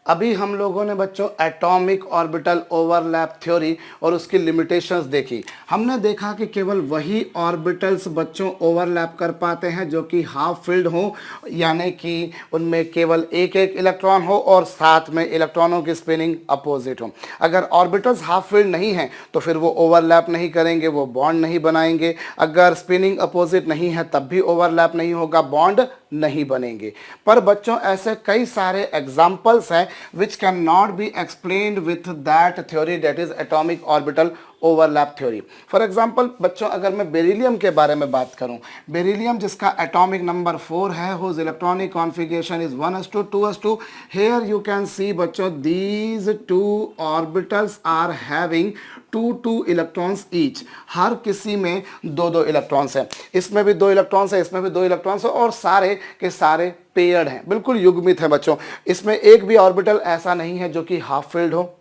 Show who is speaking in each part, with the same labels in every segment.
Speaker 1: अभी हम लोगों ने बच्चों एटॉमिक ऑर्बिटल ओवरलैप थ्योरी और उसकी लिमिटेशंस देखी। हमने देखा कि केवल वही ऑर्बिटल्स बच्चों ओवरलैप कर पाते हैं जो कि हाफ फिल्ड हो, यानी कि उनमें केवल एक एक इलेक्ट्रॉन हो और साथ में इलेक्ट्रॉनों की स्पिनिंग अपोजिट हो। अगर ऑर्बिटल्स हाफ फिल्ड नहीं हैं तो फिर वो ओवरलैप नहीं करेंगे, वो बॉन्ड नहीं बनाएंगे। अगर स्पिनिंग अपोजिट नहीं है तब भी ओवरलैप नहीं होगा, बॉन्ड नहीं बनेंगे। पर बच्चों ऐसे कई सारे एग्जाम्पल्स हैं which cannot be explained with that theory, that is atomic orbital overlap theory. For example बच्चों अगर मैं बेरिलियम के बारे में बात करूं, बेरिलियम जिसका एटॉमिक नंबर 4 है, whose electronic configuration is 1s2 2s2। Here you can see बच्चों these two orbitals are having 2 electrons each. हर किसी में 2 इलेक्ट्रॉन्स हैं, इसमें भी 2 इलेक्ट्रॉन्स है, इसमें भी 2 इलेक्ट्रॉन्स है और सारे के सारे पेयर्ड हैं, बिल्कुल युग्मित है बच्चों। इसमें एक भी ऑर्बिटल ऐसा नहीं है जो कि हाफ फिल्ड हो।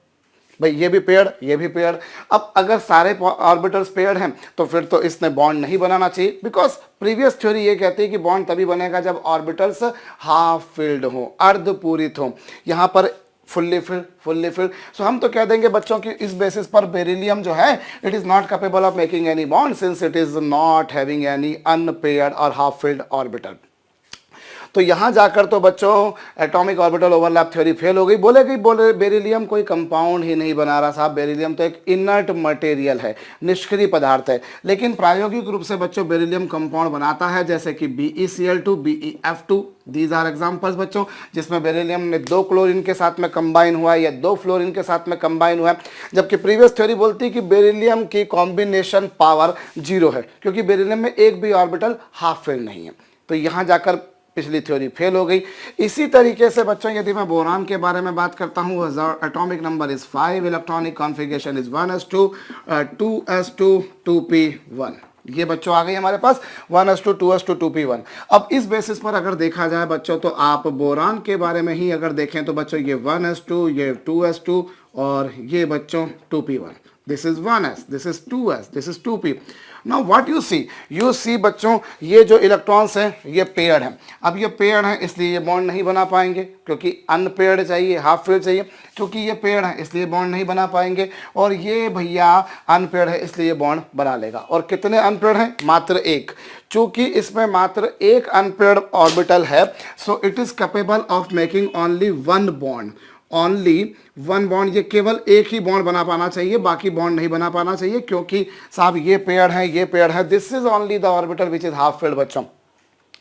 Speaker 1: भाई ये भी पेयर्ड, ये भी पेयर्ड। अब अगर सारे ऑर्बिटल्स पेयर्ड हैं तो फिर तो इसने बॉन्ड नहीं बनाना चाहिए, बिकॉज प्रीवियस थ्योरी ये कहती है कि बॉन्ड तभी बनेगा जब ऑर्बिटल्स हाफ फिल्ड हो, अर्धपूरित हो। यहाँ पर फुल्ली फिल्ड। सो हम तो कह देंगे बच्चों की इस बेसिस पर बेरिलियम जो है it is not capable of making any bond since it is not having any unpaired और हाफ फिल्ड ऑर्बिटल। तो यहां जाकर तो बच्चों atomic orbital overlap theory fail हो गई। बोले बेरिलियम कोई कंपाउंड ही नहीं बना रहा साहब, बेरिलियम तो एक इनर्ट मटेरियल है, निष्क्रिय पदार्थ है। लेकिन प्रायोगिक रूप से बच्चों बेरिलियम कंपाउंड बनाता है, जैसे कि BeCl2, BeF2, these are examples बच्चों, जिसमें बेरिलियम ने 2 क्लोरीन के साथ में कंबाइन हुआ है या 2 फ्लोरीन के साथ में कंबाइन हुआ है। जबकि प्रीवियस थ्योरी बोलती है कि बेरिलियम की कॉम्बिनेशन पावर 0 है, क्योंकि बेरिलियम में एक भी ऑर्बिटल हाफ फिल्ड नहीं है। तो यहां जाकर पिछली थ्योरी फेल हो गई। इसी तरीके से बच्चों यदि मैं बोरान के बारे में बात करता हूँ, atomic number is 5, electronic configuration is 1s2 2s2 2p1। ये बच्चों आ गई हमारे पास 1s2 2s2 2p1। अब इस बेसिस पर अगर देखा जाए बच्चों तो आप बोरान के बारे में ही अगर देखें तो बच्चों ये 1s2, ये 2s2 और ये बच्चों 2p1। This is 1s, this is 2s, this is 2p। Now what you see बच्चों ये जो इलेक्ट्रॉन्स हैं ये पेयर्ड हैं। अब ये पेयर्ड हैं इसलिए ये बॉन्ड नहीं बना पाएंगे, क्योंकि अनपेयर्ड चाहिए, हाफ पेयर्ड चाहिए। क्योंकि ये पेयर्ड है इसलिए बॉन्ड नहीं बना पाएंगे, और ये भैया अनपेयर्ड है इसलिए बॉन्ड बना लेगा। और कितने अनपेयर्ड हैं? मात्र एक। चूंकि इसमें मात्र एक अनपेयर्ड ऑर्बिटल है, so it is capable of making only 1 bond, only 1 bond. ये केवल एक ही बॉन्ड बना पाना चाहिए, बाकी बॉन्ड नहीं बना पाना चाहिए, क्योंकि साहब ये पेयर है, ये पेयर है। This is only the orbital which is half filled बच्चों,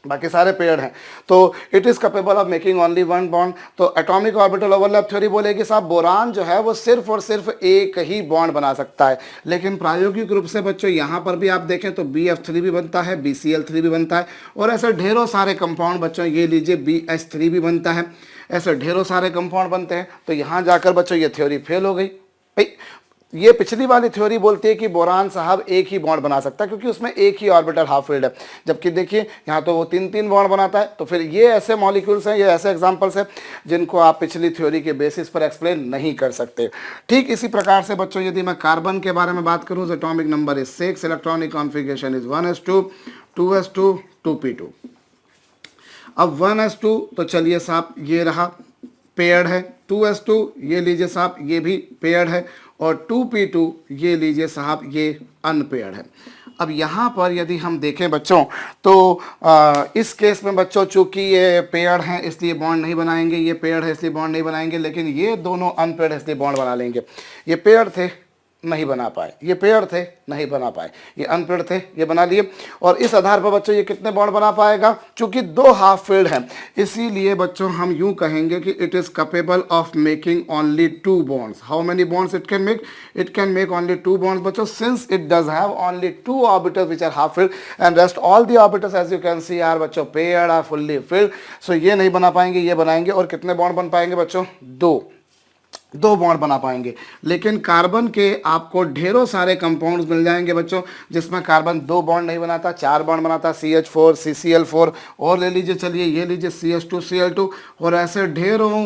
Speaker 1: बाकी सारे पेयर हैं। तो it is capable of making only 1 bond. तो एटॉमिक ऑर्बिटल ओवरलैप थ्योरी बोलेगी साहब बोरान जो है वो सिर्फ और सिर्फ एक ही बॉन्ड बना सकता है। लेकिन प्रायोगिक रूप से बच्चों यहाँ पर भी आप देखें तो BF3 भी बनता है, BCl3 भी बनता है, और ऐसे ढेरों सारे कंपाउंड बच्चों, ये लीजिए BH3 भी बनता है, ऐसे ढेरों सारे कंपाउंड बनते हैं। तो यहाँ जाकर बच्चों ये थ्योरी फेल हो गई। भाई ये पिछली वाली थ्योरी बोलती है कि बोरान साहब एक ही बॉन्ड बना सकता है, क्योंकि उसमें एक ही ऑर्बिटल हाफ फिल्ड है। जबकि देखिए यहाँ तो वो 3 बॉन्ड बनाता है। तो फिर ये ऐसे मॉलिक्यूल्स हैं, ये ऐसे एग्जांपल्स हैं जिनको आप पिछली थ्योरी के बेसिस पर एक्सप्लेन नहीं कर सकते। ठीक इसी प्रकार से बच्चों यदि मैं कार्बन के बारे में बात करूँ, atomic number is 6, electronic configuration is 1s2 2s2 2p2। अब 1s2 तो चलिए साहब ये रहा, पेयर्ड है। 2s2 ये लीजिए साहब, ये भी पेयर्ड है, और 2p2 ये लीजिए साहब, ये अनपेयर्ड है। अब यहाँ पर यदि हम देखें बच्चों तो इस केस में बच्चों चूंकि ये पेयर्ड हैं इसलिए बॉन्ड नहीं बनाएंगे, ये पेयर्ड है इसलिए बॉन्ड नहीं बनाएंगे, लेकिन ये दोनों अनपेयर्ड है इसलिए बॉन्ड बना लेंगे। ये पेयर्ड थे नहीं बना पाए, ये पेयर थे नहीं बना पाए, ये अनपेयर्ड थे ये बना लिए। और इस आधार पर बच्चों ये कितने बॉन्ड बना पाएगा? चूंकि 2 हाफ फिल्ड हैं, इसीलिए बच्चों हम यूं कहेंगे कि it is capable of making only 2 bonds. How many bonds it can make? It can make only 2 bonds बच्चों, since it does have only 2 orbitals which are half filled and rest all the orbitals as you can see are बच्चों paired, are fully filled. So ये नहीं बना पाएंगे, ये बनाएंगे। और कितने बॉन्ड बन पाएंगे बच्चों? 2 बॉन्ड बना पाएंगे। लेकिन कार्बन के आपको ढेरों सारे कंपाउंड्स मिल जाएंगे बच्चों, जिसमें कार्बन 2 बॉन्ड नहीं बनाता, 4 बॉन्ड बनाता, CH4 CCl4, और ले लीजिए चलिए ये लीजिए CH2 Cl2, और ऐसे ढेरों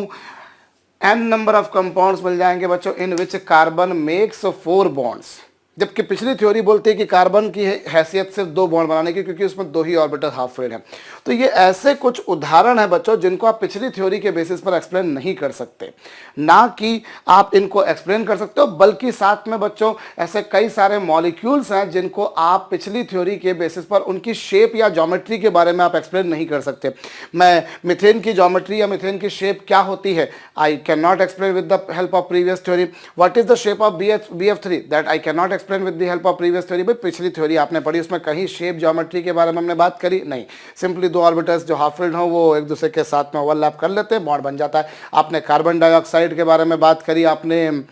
Speaker 1: n नंबर ऑफ कंपाउंड्स मिल जाएंगे बच्चों इन विच कार्बन मेक्स 4 बॉन्ड्स। जबकि पिछली थ्योरी बोलती है कि कार्बन की हैसियत सिर्फ 2 बॉन्ड बनाने की, क्योंकि उसमें 2 ही ऑर्बिटल हाफ फिल्ड हैं। तो ये ऐसे कुछ उदाहरण हैं बच्चों जिनको आप पिछली थ्योरी के बेसिस पर एक्सप्लेन नहीं कर सकते, ना कि आप इनको एक्सप्लेन कर सकते हो, बल्कि साथ में बच्चों ऐसे कई सारे मॉलिक्यूल्स हैं जिनको आप पिछली थ्योरी के बेसिस पर उनकी शेप या ज्योमेट्री के बारे में आप एक्सप्लेन नहीं कर सकते। मैं मिथेन की ज्योमेट्री या मिथेन की शेप क्या होती है, I can not explain with the help of previous theory. What is the shape of BF3, that I can not explain with the help of previous theory. भाई पिछली theory आपने पढ़ी, उसमें कहीं शेप ज्योमेट्री के बारे में हमने बात करी नहीं, सिंपली 2 ऑर्बिटल्स जो हाफ फिल्ड हो वो एक दूसरे के साथ में ओवरलैप कर लेते हैं, बॉन्ड बन जाता है। आपने कार्बन डाइऑक्साइड के बारे में बात करी, आपने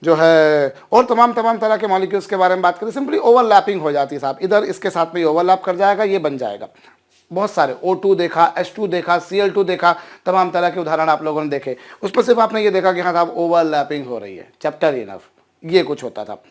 Speaker 1: जो है और तमाम तरह के मॉलिक्यूल्स के बारे में बात करी, सिंपली ओवरलैपिंग हो जाती है साहब, इधर इसके साथ में ओवरलैप कर जाएगा, ये बन जाएगा। बहुत सारे O2 देखा, H2 देखा, Cl2 देखा, तमाम तरह के उदाहरण आप लोगों ने देखे, उसमें सिर्फ आपने ये देखा कि हाँ साहब ओवरलैपिंग हो रही है, चैप्टर इनफ, ये कुछ होता था।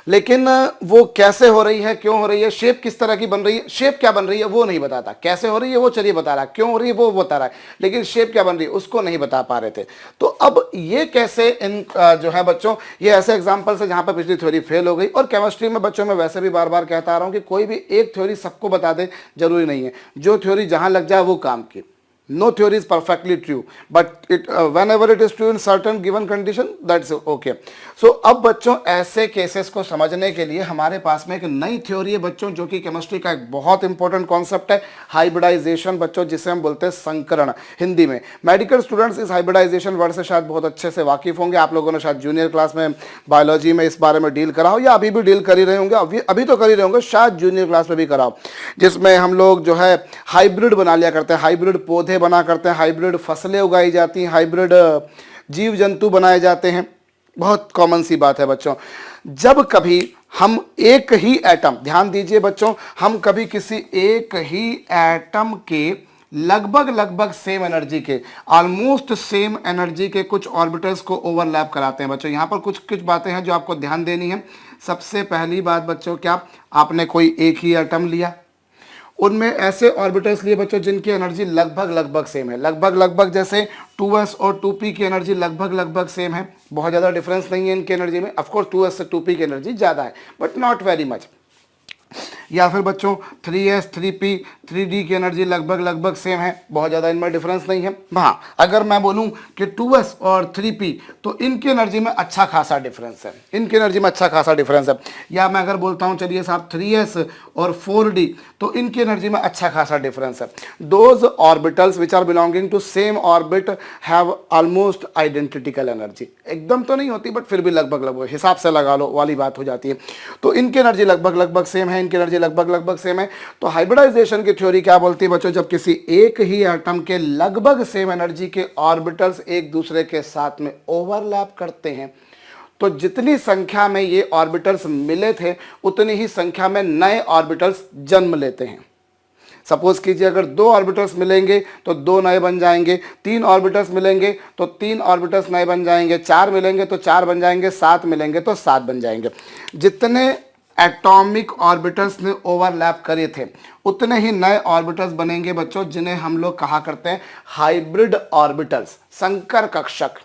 Speaker 1: लेकिन वो कैसे हो रही है, क्यों हो रही है, शेप किस तरह की बन रही है, शेप क्या बन रही है वो नहीं बताता, कैसे हो रही है वो चलिए बता रहा है, क्यों हो रही है वो बता रहा है, लेकिन शेप क्या बन रही है उसको नहीं बता पा रहे थे। तो अब ये कैसे इन जो है बच्चों, ये ऐसे एग्जाम्पल्स है जहां पर पिछली थ्योरी फेल हो गई। और केमिस्ट्री में बच्चों में वैसे भी बार बार कहता आ रहा हूं कि कोई भी एक थ्योरी सबको बता दे जरूरी नहीं है, जो थ्योरी जहां लग जाए वो काम की। No theory is perfectly true, but whenever it is true in certain given condition, that's okay. So अब बच्चों ऐसे केसेस को समझने के लिए हमारे पास में एक नई थ्योरी है बच्चों, जो कि केमिस्ट्री का एक बहुत इंपॉर्टेंट कॉन्सेप्ट है, हाइब्रिडाइजेशन बच्चों, जिसे हम बोलते हैं संकरण हिंदी में। मेडिकल स्टूडेंट्स इस हाइब्रिडाइजेशन वर्ड से शायद बहुत अच्छे से वाकिफ होंगे, आप लोगों ने शायद जूनियर क्लास में बायोलॉजी में इस बारे में डील करा हो, या अभी भी डील कर ही रहे होंगे, अभी तो कर ही रहे होंगे, शायद जूनियर क्लास में भी करा हो, जिसमें हम लोग जो है हाइब्रिड बना लिया करते हैं, हाइब्रिड पौधे बना करते हैं, हाइब्रिड फसलें उगाई जाती हैं, हाइब्रिड जीव जंतु बनाए जाते हैं। बहुत कॉमन सी बात है बच्चों। जब कभी हम एक ही एटम, ध्यान दीजिए बच्चों, हम कभी किसी एक ही एटम के लगभग सेम एनर्जी के, ऑलमोस्ट सेम एनर्जी के कुछ ऑर्बिटल्स को ओवरलैप कराते हैं बच्चों। यहां पर कुछ बातें हैं जो आपको ध्यान देनी है। सबसे पहली बात बच्चों, क्या आपने कोई एक ही एटम लिया, उनमें ऐसे ऑर्बिटल्स लिए बच्चों जिनकी एनर्जी लगभग सेम है, लगभग जैसे 2s और 2p की एनर्जी लगभग सेम है, बहुत ज़्यादा डिफरेंस नहीं है इनकी एनर्जी में। ऑफकोर्स 2s से 2p की एनर्जी ज़्यादा है, बट नॉट वेरी मच। या फिर बच्चों 3s 3p 3d की एनर्जी लगभग सेम है, बहुत ज़्यादा इनमें डिफरेंस नहीं है। हाँ, अगर मैं बोलूं कि 2s और 3p तो इनकी एनर्जी में अच्छा खासा डिफरेंस है, इनकी एनर्जी में अच्छा खासा डिफरेंस है। या मैं अगर बोलता हूं चलिए साहब 3s और 4d तो इनकी एनर्जी में अच्छा खासा डिफरेंस है। Those orbitals which are belonging to same orbit have almost identical energy, एकदम तो नहीं होती बट फिर भी लगभग हिसाब से लगा लो वाली बात हो जाती है। तो इनकी एनर्जी लगभग सेम है, इनकी एनर्जी लगभग सेम है। तो हाइब्रिडाइजेशन की थ्योरी क्या बोलती है बच्चों, जब किसी एक ही एटम के लगभग सेम एनर्जी के ऑर्बिटल्स एक दूसरे के साथ में ओवरलैप करते हैं, तो जितनी संख्या में ये ऑर्बिटल्स मिले थे उतनी ही संख्या में नए ऑर्बिटल्स जन्म लेते हैं। सपोज कीजिए अगर 2 ऑर्बिटल्स मिलेंगे तो 2 नए बन जाएंगे, 3 ऑर्बिटल्स मिलेंगे तो 3 ऑर्बिटल्स नए बन जाएंगे, 4 मिलेंगे तो 4 बन जाएंगे, 7 मिलेंगे तो 7 बन जाएंगे। जितने एटॉमिक ऑर्बिटल्स ने ओवरलैप करे थे उतने ही नए ऑर्बिटल्स बनेंगे बच्चों, जिन्हें हम लोग कहा करते हैं हाइब्रिड ऑर्बिटल्स, संकर कक्षक।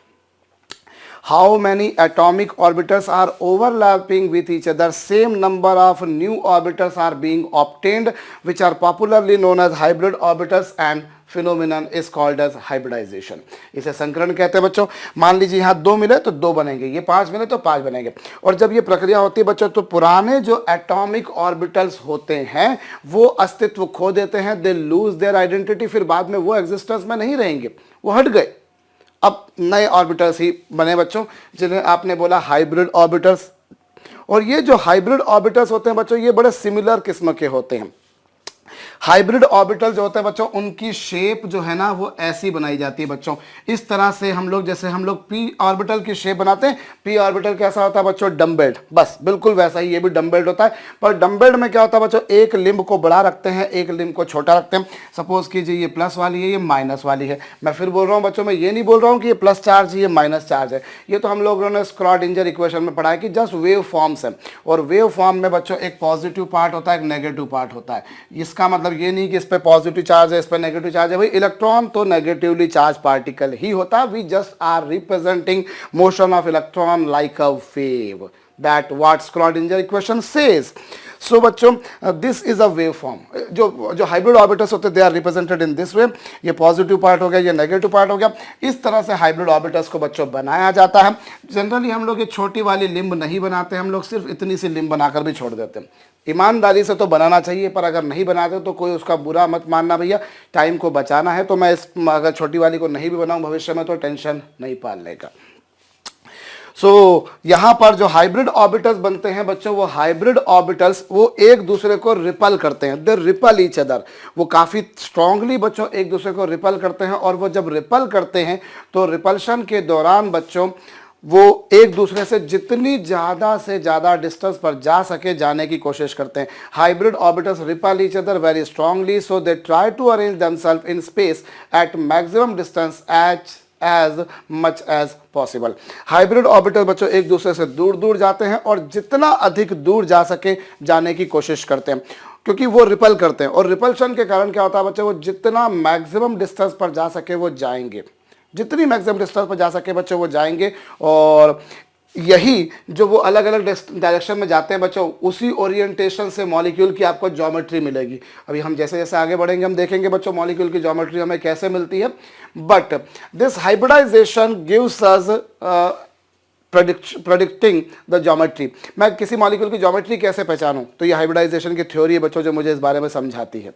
Speaker 1: How many atomic orbitals are overlapping with each other? Same number of new orbitals are being obtained, which are popularly known as hybrid orbitals, and phenomenon is called as hybridization. इसे संकरण कहते हैं बच्चों। मान लीजिए यहाँ 2 मिले तो 2 बनेंगे, ये 5 मिले तो 5 बनेंगे। और जब ये प्रक्रिया होती है बच्चों तो पुराने जो एटॉमिक ऑर्बिटल्स होते हैं वो अस्तित्व खो देते हैं, दे लूज देयर आइडेंटिटी, फिर बाद में वो एग्जिस्टेंस में नहीं रहेंगे, वो हट गए। अब नए ऑर्बिटल्स ही बने बच्चों, जिन्हें आपने बोला हाइब्रिड ऑर्बिटल्स। और ये जो हाइब्रिड ऑर्बिटल्स होते हैं बच्चों, ये बड़े सिमिलर किस्म के होते हैं। हाइब्रिड ऑर्बिटल जो होते हैं बच्चों, उनकी शेप जो है ना वो ऐसी बनाई जाती है बच्चों, इस तरह से हम लोग, जैसे हम लोग पी ऑर्बिटल की शेप बनाते हैं। पी ऑर्बिटल कैसा होता है बच्चों, डम्बेल्ड, बस बिल्कुल वैसा ही ये भी डम्बेल्ड होता है। पर डम्बेल्ड में क्या होता है बच्चों, एक लिंब को बड़ा रखते हैं, एक लिंब को छोटा रखते हैं। सपोज कीजिए ये प्लस वाली है, ये माइनस वाली है। मैं फिर बोल रहा हूँ बच्चों, मैं ये नहीं बोल रहा हूँ कि ये प्लस चार्ज है, ये माइनस चार्ज है। ये तो हम लोगों ने स्क्रॉडिंजर इक्वेशन में पढ़ा है कि जस्ट वेव फॉर्म्स है। और वेव फॉर्म में बच्चों एक पॉजिटिव पार्ट होता है, एक नेगेटिव पार्ट होता है। इसका मतलब ये नहीं कि इस पे पॉजिटिव चार्ज है, इस पे नेगेटिव चार्ज है। भाई इलेक्ट्रॉन तो नेगेटिवली चार्ज पार्टिकल ही होता है। We just are representing motion of electron like a wave. That what Schrodinger equation says. So बच्चों this is a wave form. जो हाइब्रिड ऑर्बिटल्स होते हैं they are represented in this way. ये positive part हो गया, ये negative part हो गया। इस तरह से हाइब्रिड ऑर्बिटल्स को बच्चों बनाया जाता है। जनरली हम लोग ये छोटी वाली लिंब नहीं बनाते, हम लोग सिर्फ इतनी सी लिंब बनाकर भी छोड़ देते हैं। ईमानदारी से तो बनाना चाहिए, पर अगर नहीं बनाते तो कोई उसका बुरा मत मानना भैया, टाइम को बचाना है। तो मैं इस अगर छोटी वाली को नहीं भी बनाऊं भविष्य में तो टेंशन नहीं पालने का। सो यहां पर जो हाइब्रिड ऑर्बिटल्स बनते हैं बच्चों, वो हाइब्रिड ऑर्बिटल्स वो एक दूसरे को रिपल करते हैं, दे रिपल ईच अदर। वो काफ़ी स्ट्रांगली बच्चों एक दूसरे को रिपल करते हैं, और वो जब रिपल करते हैं तो रिपल्शन के दौरान बच्चों वो एक दूसरे से जितनी ज़्यादा से ज़्यादा डिस्टेंस पर जा सके जाने की कोशिश करते हैं। Hybrid orbitals repel each other very strongly, so they try to arrange themselves in space at maximum distance as much as possible। Hybrid orbital बच्चों एक दूसरे से दूर दूर जाते हैं और जितना अधिक दूर जा सके जाने की कोशिश करते हैं, क्योंकि वो रिपल करते हैं। और रिपल्शन के कारण क्या होता है बच्चों, वो जितना मैक्सिमम डिस्टेंस पर जा सके वो जाएंगे, जितनी मैक्सिमम डिस्टेंस पर जा सके बच्चों वो जाएंगे। और यही जो वो अलग अलग डायरेक्शन में जाते हैं बच्चों, उसी ओरिएंटेशन से मॉलिक्यूल की आपको ज्योमेट्री मिलेगी। अभी हम जैसे जैसे आगे बढ़ेंगे हम देखेंगे बच्चों मॉलिक्यूल की ज्योमेट्री हमें कैसे मिलती है। But this hybridisation gives us predicting the geometry. मैं किसी मॉलिक्यूल की ज्योमेट्री कैसे पहचानूं, तो ये हाइब्रिडाइजेशन की थ्योरी है बच्चों जो मुझे इस बारे में समझाती है।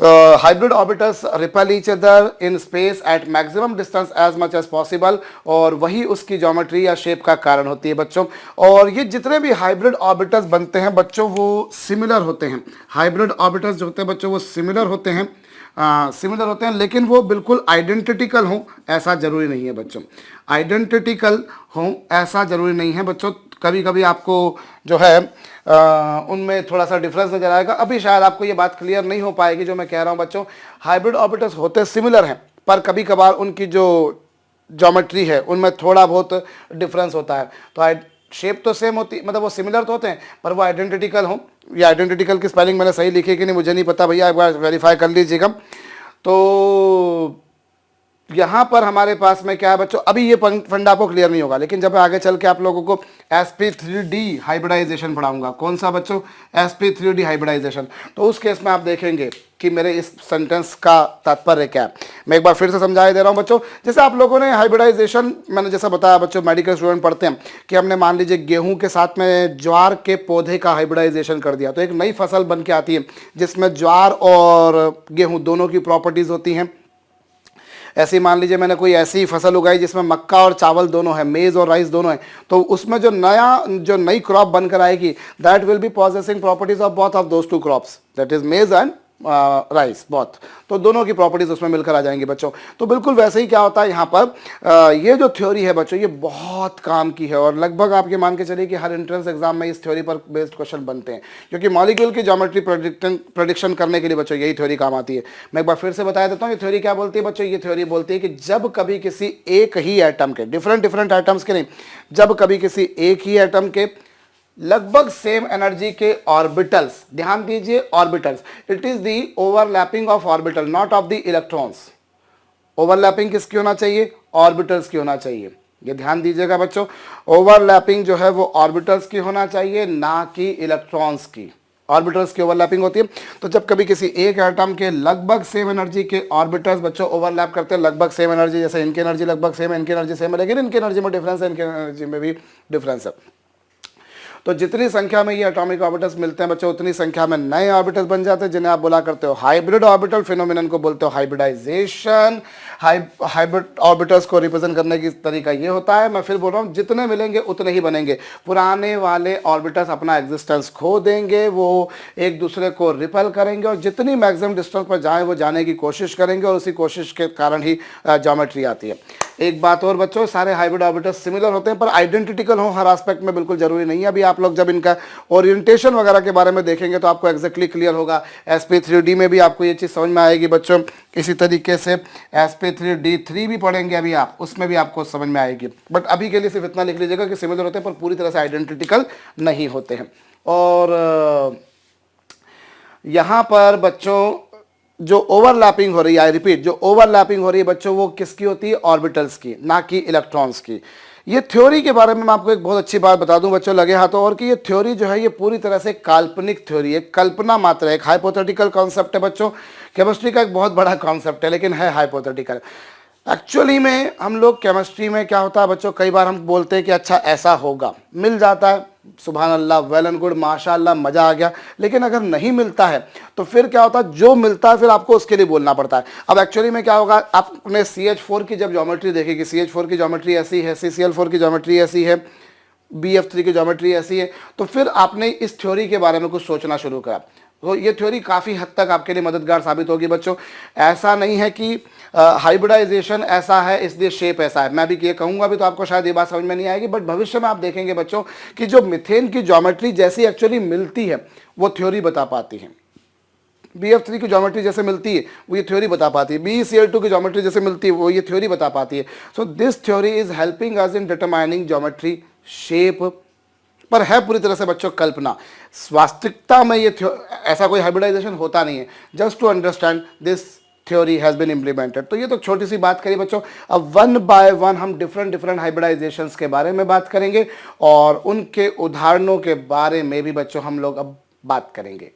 Speaker 1: Hybrid orbitals repel each other in space at maximum distance as much as possible, और वही उसकी ज्योमेट्री या शेप का कारण होती है बच्चों। और ये जितने भी हाइब्रिड ऑर्बिटल्स बनते हैं बच्चों वो सिमिलर होते हैं। हाइब्रिड ऑर्बिटल्स जो होते हैं बच्चों वो सिमिलर होते हैं, लेकिन वो बिल्कुल आइडेंटिटिकल हों ऐसा जरूरी नहीं है बच्चों। आइडेंटिटिकल हों ऐसा जरूरी नहीं है बच्चों। कभी कभी आपको जो है उनमें थोड़ा सा डिफरेंस नजर आएगा। अभी शायद आपको ये बात क्लियर नहीं हो पाएगी जो मैं कह रहा हूँ बच्चों। हाइब्रिड ऑर्बिटल्स होते सिमिलर हैं, पर कभी कभार उनकी जो ज्योमेट्री है उनमें थोड़ा बहुत डिफरेंस होता है। तो शेप तो सेम होती, मतलब वो सिमिलर तो होते हैं, पर वो आइडेंटिटिकल हों। ये आइडेंटिटिकल की स्पेलिंग मैंने सही लिखी कि नहीं मुझे नहीं पता भैया, एक बार वेरीफाई कर लीजिएगा। तो यहाँ पर हमारे पास में क्या है बच्चों, अभी ये फंडा आपको क्लियर नहीं होगा, लेकिन जब आगे चल के आप लोगों को sp3d हाइब्रिडाइजेशन पढ़ाऊंगा। कौन सा बच्चों, sp3d हाइब्रिडाइजेशन। तो उस केस में आप देखेंगे कि मेरे इस सेंटेंस का तात्पर्य क्या है। मैं एक बार फिर से समझा दे रहा हूँ बच्चों। जैसे आप लोगों ने हाइब्रिडाइजेशन, मैंने जैसा बताया बच्चों, मेडिकल स्टूडेंट पढ़ते हैं कि हमने मान लीजिए गेहूं के साथ में ज्वार के पौधे का हाइब्रिडाइजेशन कर दिया, तो एक नई फसल बन के आती है जिसमें ज्वार और गेहूं दोनों की प्रॉपर्टीज होती हैं। ऐसे ही मान लीजिए मैंने कोई ऐसी फसल उगाई जिसमें मक्का और चावल दोनों है, मेज और राइस दोनों है, तो उसमें जो नई क्रॉप बनकर आएगी that will be possessing properties of both of those two crops, that is maize and rice both. तो दोनों की प्रॉपर्टीज उसमें मिलकर आ जाएंगी बच्चों। तो बिल्कुल वैसे ही क्या होता है यहाँ पर, ये जो थ्योरी है बच्चों ये बहुत काम की है, और लगभग आप ये मान के चलिए कि हर एंट्रेंस एग्जाम में इस थ्योरी पर बेस्ड क्वेश्चन बनते हैं, क्योंकि मॉलिक्यूल की ज्योमेट्री प्रेडिक्शन करने के लिए बच्चों यही थ्योरी काम आती है। मैं एक बार फिर से बता देता हूँ ये थ्योरी क्या बोलती है बच्चों। ये थ्योरी बोलती है कि जब कभी किसी एक ही एटम के, डिफरेंट एटम्स के नहीं, जब कभी किसी एक ही एटम के लगभग सेम एनर्जी के ऑर्बिटल्स, ध्यान दीजिए orbitals, it is the overlapping of orbital not of the electrons. Overlapping किसकी होना चाहिए, ऑर्बिटल्स की होना चाहिए। ये ध्यान दीजिएगा बच्चों, ओवरलैपिंग जो है वो ऑर्बिटल्स की होना चाहिए, ना कि इलेक्ट्रॉन्स की। ऑर्बिटल्स की ओवरलैपिंग होती है। तो जब कभी किसी एक एटम के लगभग सेम एनर्जी के ऑर्बिटल्स बच्चों ओवरलैप करते हैं, लगभग सेम एनर्जी, जैसे इनकी एनर्जी लगभग सेम है, इनकी एनर्जी सेम है, लेकिन इनकी एनर्जी में डिफरेंस है, इनकी एनर्जी में भी डिफरेंस है। तो जितनी संख्या में ये एटॉमिक ऑर्बिटल्स मिलते हैं बच्चों उतनी संख्या में नए ऑर्बिटल्स बन जाते हैं, जिन्हें आप बोला करते हो हाइब्रिड ऑर्बिटल। फिनोमिनन को बोलते हो हाइब्रिडाइजेशन। हाइब्रिड ऑर्बिटल्स को रिप्रेजेंट करने की तरीका ये होता है, मैं फिर बोल रहा हूँ, जितने मिलेंगे उतने ही बनेंगे। पुराने वाले ऑर्बिटल्स अपना एग्जिस्टेंस खो देंगे, वो एक दूसरे को रिपेल करेंगे, और जितनी मैक्सिमम डिस्टेंस पर जाएं वो जाने की कोशिश करेंगे, और उसी कोशिश के कारण ही ज्योमेट्री आती है। एक बात और बच्चों, सारे हाइब्रिड ऑर्बिटल्स सिमिलर होते हैं, पर आइडेंटिटिकल हो हर एस्पेक्ट में बिल्कुल जरूरी नहीं है। अभी आप लोग जब इनका ओरिएंटेशन वगैरह के बारे में देखेंगे तो आपको एग्जैक्टली क्लियर होगा। sp3d में भी आपको ये चीज़ समझ में आएगी बच्चों। इसी तरीके से sp3d3 भी पढ़ेंगे अभी आप, उसमें भी आपको समझ में आएगी। बट अभी के लिए सिर्फ इतना लिख लीजिएगा कि सिमिलर होते हैं पर पूरी तरह से आइडेंटिटिकल नहीं होते हैं। और यहाँ पर बच्चों जो ओवरलैपिंग हो रही है, आई रिपीट, जो ओवरलैपिंग हो रही है बच्चों वो किसकी होती है, ऑर्बिटल्स की, ना कि इलेक्ट्रॉन्स की। ये थ्योरी के बारे में मैं आपको एक बहुत अच्छी बात बता दूं बच्चों, लगे हाथों, और कि ये थ्योरी जो है ये पूरी तरह से काल्पनिक थ्योरी है, कल्पना मात्र है, एक हाइपोथेटिकल कॉन्सेप्ट है बच्चों। केमिस्ट्री का एक बहुत बड़ा कॉन्सेप्ट है लेकिन है हाइपोथेटिकल। एक्चुअली में हम लोग केमिस्ट्री में क्या होता है बच्चों, कई बार हम बोलते हैं कि अच्छा ऐसा होगा, मिल जाता है, सुभान अल्लाह, वेल एंड गुड, माशाअल्लाह, मज़ा आ गया। लेकिन अगर नहीं मिलता है तो फिर क्या होता है, जो मिलता है फिर आपको उसके लिए बोलना पड़ता है। अब एक्चुअली में क्या होगा, आपने CH4 की जब ज्योमेट्री देखेगी, CH4 की ज्योमेट्री ऐसी है, CCl4 की ज्योमेट्री ऐसी है, BF3 की ज्योमेट्री ऐसी है, तो फिर आपने इस थ्योरी के बारे में कुछ सोचना शुरू करा। तो ये थ्योरी काफ़ी हद तक आपके लिए मददगार साबित होगी बच्चों। ऐसा नहीं है कि हाइब्रिडाइजेशन ऐसा है इसलिए शेप ऐसा है, मैं भी ये कहूँगा भी तो आपको शायद ये बात समझ में नहीं आएगी, बट भविष्य में आप देखेंगे बच्चों कि जो मीथेन की ज्योमेट्री जैसी एक्चुअली मिलती है वो थ्योरी बता पाती है। BF3 की ज्योमेट्री जैसे मिलती है वो ये थ्योरी बता पाती है, BeCl2 की ज्योमेट्री जैसे मिलती है वो ये थ्योरी बता पाती है। So this theory is helping us in determining geometry shape, पर है पूरी तरह से बच्चों कल्पना। वास्तविकता में ये ऐसा कोई हाइब्रिडाइजेशन होता नहीं है। Just to understand this theory has been implemented. तो ये तो छोटी सी बात करी बच्चों। अब वन बाय वन हम डिफरेंट हाइब्रिडाइजेशंस के बारे में बात करेंगे और उनके उदाहरणों के बारे में भी बच्चों हम लोग अब बात करेंगे।